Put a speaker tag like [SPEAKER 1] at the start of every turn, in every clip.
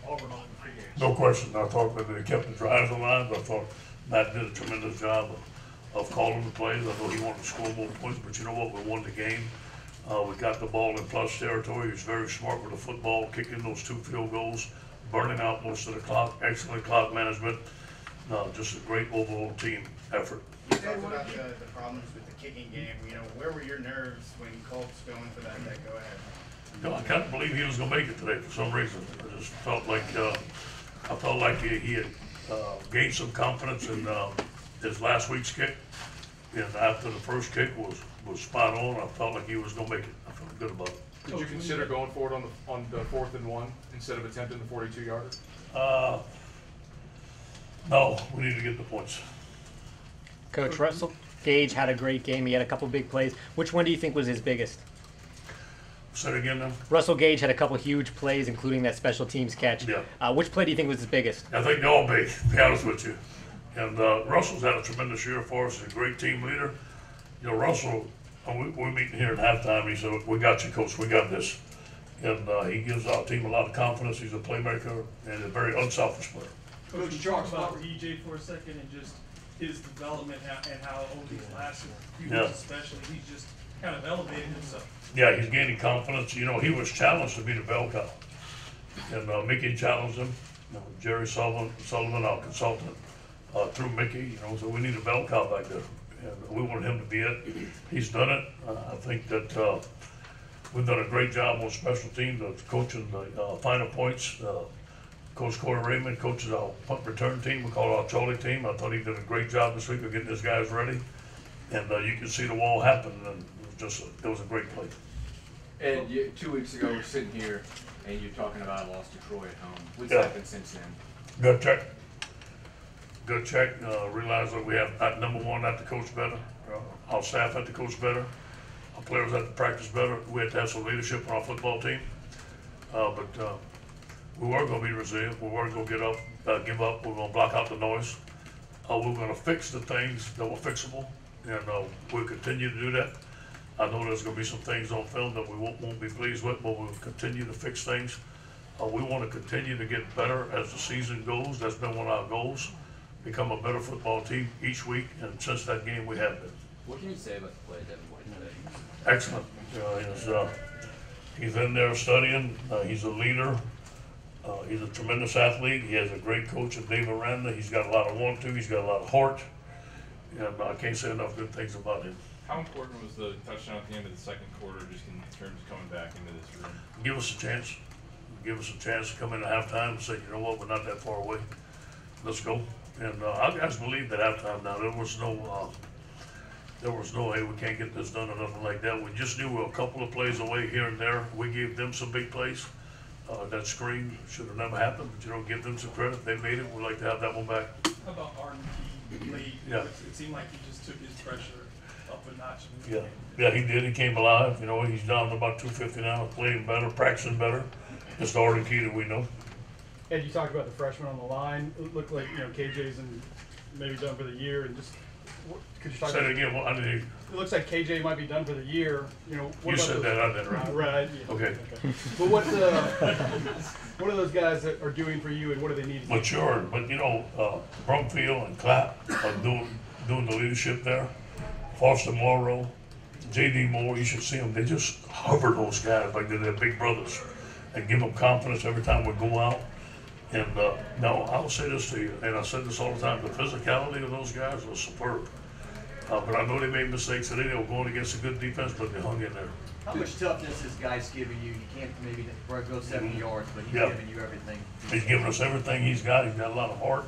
[SPEAKER 1] Auburn on the pregame.
[SPEAKER 2] No question. I thought that they kept the drives alive. I thought Matt did a tremendous job of calling the plays. I thought he wanted to score more points, but you know what? We won the game. We got the ball in plus territory. He was very smart with the football, kicking those 2 field goals, burning out most of the clock, excellent clock management. Just a great overall team effort.
[SPEAKER 3] You talked about the problems with the kicking game. You know, where were your nerves when Colt's going for that go ahead?
[SPEAKER 2] You know, I kind of believe he was going to make it today for some reason. I just felt like he had gained some confidence in his last week's kick, and after the first kick was spot on, I felt like he was going to make it. I felt good about it.
[SPEAKER 4] Did you consider going forward on the 4th and 1 instead of attempting the 42-yarder?
[SPEAKER 2] No, we need to get the points.
[SPEAKER 5] Coach Russell Gage had a great game. He had a couple big plays. Which one do you think was his biggest?
[SPEAKER 2] Say it again now.
[SPEAKER 5] Russell Gage had a couple huge plays, including that special teams catch.
[SPEAKER 2] Yeah.
[SPEAKER 5] Which play do you think was his biggest?
[SPEAKER 2] I think they're all big, to be honest with you. And Russell's had a tremendous year for us. He's a great team leader. You know, Russell, we're meeting here at halftime. He said, "We got you, Coach. We got this." And he gives our team a lot of confidence. He's a playmaker and a very unselfish player.
[SPEAKER 1] Coach, you talk about EJ for a second and just his development and how over these last few years especially, he's just kind of elevated himself.
[SPEAKER 2] Yeah, he's gaining confidence. You know, he was challenged to be the bell cow. And Mickey challenged him. You know, Jerry Sullivan, our consultant, through Mickey, you know, so we need a bell cow back there. And we wanted him to be it. He's done it. I think that we've done a great job on special teams, coaching the finer points. Coach Corey Raymond coaches our punt return team. We call it our Charlie team. I thought he did a great job this week of getting his guys ready. And you can see the wall happen. And it was a great play.
[SPEAKER 6] And 2 weeks ago, we're sitting here, and you're talking about a loss to Troy at home. What's happened since then?
[SPEAKER 2] Good check. Good check. Realize that we have number one had to coach better. Our staff had to coach better. Our players had to practice better. We had to have some leadership on our football team. But we weren't going to be resilient. We weren't going to give up. We were going to block out the noise. We were going to fix the things that were fixable, and we'll continue to do that. I know there's going to be some things on film that we won't be pleased with, but we'll continue to fix things. We want to continue to get better as the season goes. That's been one of our goals. Become a better football team each week, and since that game we have been.
[SPEAKER 6] What can you say about the play Devin White today?
[SPEAKER 2] Excellent. He's in there studying. He's a leader. He's a tremendous athlete. He has a great coach in Dave Aranda. He's got a lot of want to. He's got a lot of heart. And I can't say enough good things about him.
[SPEAKER 7] How important was the touchdown at the end of the second quarter just in terms of coming back into this room?
[SPEAKER 2] Give us a chance. Give us a chance to come in at halftime and say, you know what, we're not that far away. Let's go. And our guys believed at halftime now. There was no, hey, we can't get this done or nothing like that. We just knew we were a couple of plays away here and there. We gave them some big plays. That screen should have never happened, but you know, give them some credit. They made it. We'd like to have that one back.
[SPEAKER 1] How about R&T late?
[SPEAKER 2] Yeah.
[SPEAKER 1] It seemed like he just took his pressure up a notch.
[SPEAKER 2] Yeah, he did. He came alive. You know, he's down to about 250 now, playing better, practicing better. Just the R&T that we know.
[SPEAKER 8] Ed, you talked about the freshman on the line. It looked like, you know, KJ's maybe done for the year, and just could you talk
[SPEAKER 2] Say
[SPEAKER 8] about
[SPEAKER 2] it again. Well, I didn't.
[SPEAKER 8] It looks like KJ might be done for the year. You know,
[SPEAKER 2] You said that, I did, right?
[SPEAKER 8] Right. Yeah.
[SPEAKER 2] Okay.
[SPEAKER 8] But what are those guys that are doing for you, and what do they need to do?
[SPEAKER 2] Mature, but you know, Brumfield and Clapp are doing the leadership there. Foster Morrow, J.D. Moore, you should see them. They just hover those guys like they're their big brothers and give them confidence every time we go out. And now I'll say this to you, and I said this all the time, the physicality of those guys was superb. But I know they made mistakes today. They were going against a good defense, but they hung in there.
[SPEAKER 9] How much toughness is guys giving you? You can't maybe go 70 yards, but he's giving you everything.
[SPEAKER 2] He's giving us everything he's got. He's got a lot of heart,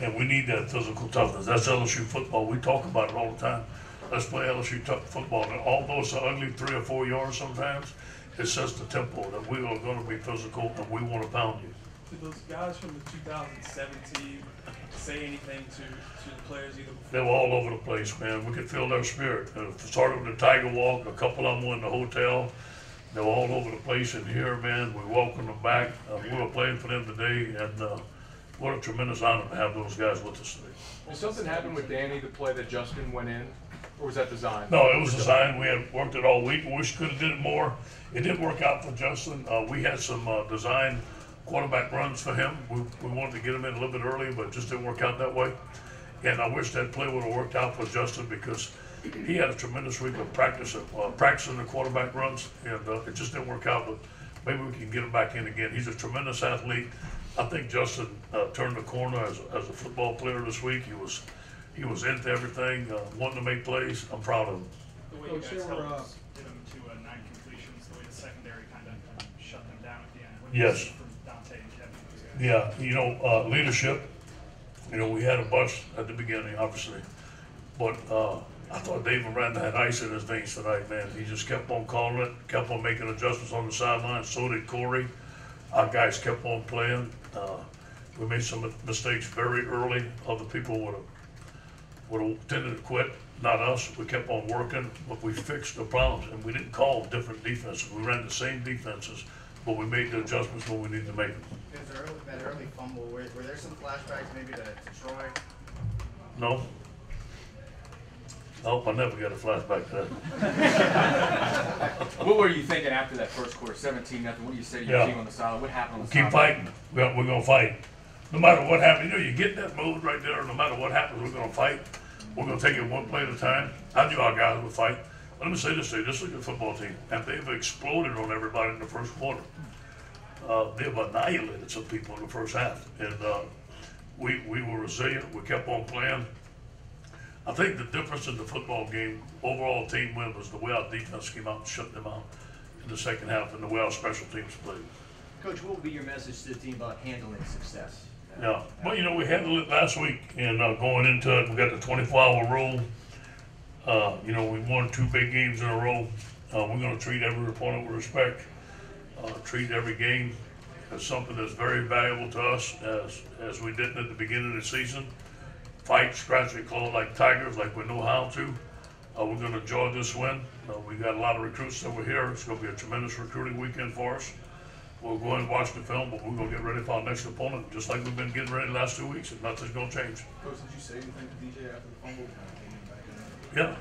[SPEAKER 2] and we need that physical toughness. That's LSU football. We talk about it all the time. Let's play LSU tough football. And although it's an ugly 3 or 4 yards sometimes, it sets the tempo that we are going to be physical and we want to pound you.
[SPEAKER 1] Did those guys from the 2017 say anything to the players either before?
[SPEAKER 2] They were all over the place, man. We could feel their spirit. It started with the Tiger Walk. A couple of them were in the hotel. They were all over the place in here, man. We welcomed them back. We were playing for them today, and what a tremendous honor to have those guys with us today.
[SPEAKER 4] Did something happen with Danny, the play that Justin went in, or was that designed?
[SPEAKER 2] No, it was designed. We had worked it all week. We wish we could have did it more. It didn't work out for Justin. We had some design quarterback runs for him. We wanted to get him in a little bit early, but it just didn't work out that way. And I wish that play would have worked out for Justin, because he had a tremendous week of practicing the quarterback runs, and it just didn't work out. But maybe we can get him back in again. He's a tremendous athlete. I think Justin turned the corner as a football player this week. He was into everything, wanting to make plays. I'm proud of him.
[SPEAKER 1] The way you guys helped us get them to 9 completions, the way the secondary kind of shut them down at the end. What do you
[SPEAKER 2] Yes.
[SPEAKER 1] see from Dante and Kevin and those guys?
[SPEAKER 2] Yeah, you know, leadership. You know, we had a bust at the beginning, obviously, but I thought Dave Miranda had ice in his veins tonight, man. He just kept on calling it, kept on making adjustments on the sideline. So did Corey. Our guys kept on playing. We made some mistakes very early. Other people would have tended to quit, not us. We kept on working, but we fixed the problems, and we didn't call different defenses. We ran the same defenses, but we made the adjustments when we needed to make them.
[SPEAKER 3] Is there that early fumble, were there some flashbacks maybe to Troy?
[SPEAKER 2] No. Nope, I never got a flashback to that.
[SPEAKER 6] What were you thinking after that first quarter, 17-0? What do you say to your
[SPEAKER 2] Yeah.
[SPEAKER 6] team on the sideline? What happened on the
[SPEAKER 2] Keep
[SPEAKER 6] sideline?
[SPEAKER 2] fighting. We're gonna fight. No matter what happens, you know, you get that mood right there. No matter what happens, we're gonna fight. We're gonna take it one play at a time. I knew our guys would fight. Let me say this to you, this is a good football team, and they've exploded on everybody in the first quarter. They've annihilated some people in the first half, and we were resilient. We kept on playing. I think the difference in the football game, overall team win, was the way our defense came out and shut them out in the second half, and the way our special teams played.
[SPEAKER 9] Coach, what would be your message to the team about handling success?
[SPEAKER 2] Yeah, well, you know, we handled it last week, and going into it, we got the 24-hour rule. You know, we won 2 big games in a row. We're gonna treat every opponent with respect, treat every game as something that's very valuable to us, as we did at the beginning of the season. Fight, scratch and claw like tigers, like we know how to. We're gonna enjoy this win. We got a lot of recruits over here. It's gonna be a tremendous recruiting weekend for us. We'll go and watch the film, but we're gonna get ready for our next opponent, just like we've been getting ready the last 2 weeks, and nothing's gonna change.
[SPEAKER 4] Coach, did you say anything to DJ after the fumble? Back in
[SPEAKER 2] Yeah,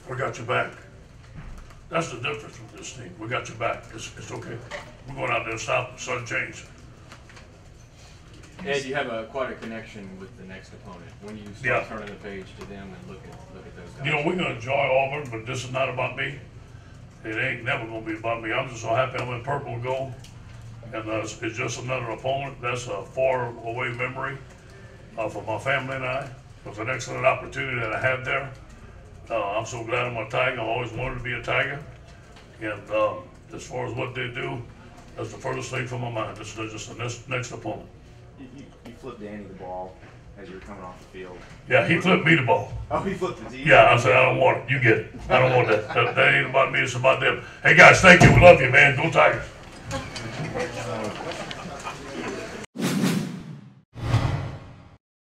[SPEAKER 2] we got your back. That's the difference with this team. We got your back. It's okay. We're going out there and stop sudden change.
[SPEAKER 6] Ed, you have quite a connection with the next opponent. When you start turning the page to them and look at those guys.
[SPEAKER 2] You know, we're gonna enjoy Auburn, but this is not about me. It ain't never gonna be about me. I'm just so happy I'm in purple and gold. And it's just another opponent. That's a far away memory for my family and I. It was an excellent opportunity that I had there. I'm so glad I'm a Tiger. I've always wanted to be a Tiger. And as far as what they do, that's the furthest thing from my mind. This is just the next opponent.
[SPEAKER 10] You flipped Danny the ball as you were coming off the field.
[SPEAKER 2] Yeah, he flipped me the ball.
[SPEAKER 10] Oh, he flipped it to you?
[SPEAKER 2] Yeah, I said, I don't want it. You get it. I don't want that. That ain't about me. It's about them. Hey, guys, thank you. We love you, man. Go Tigers.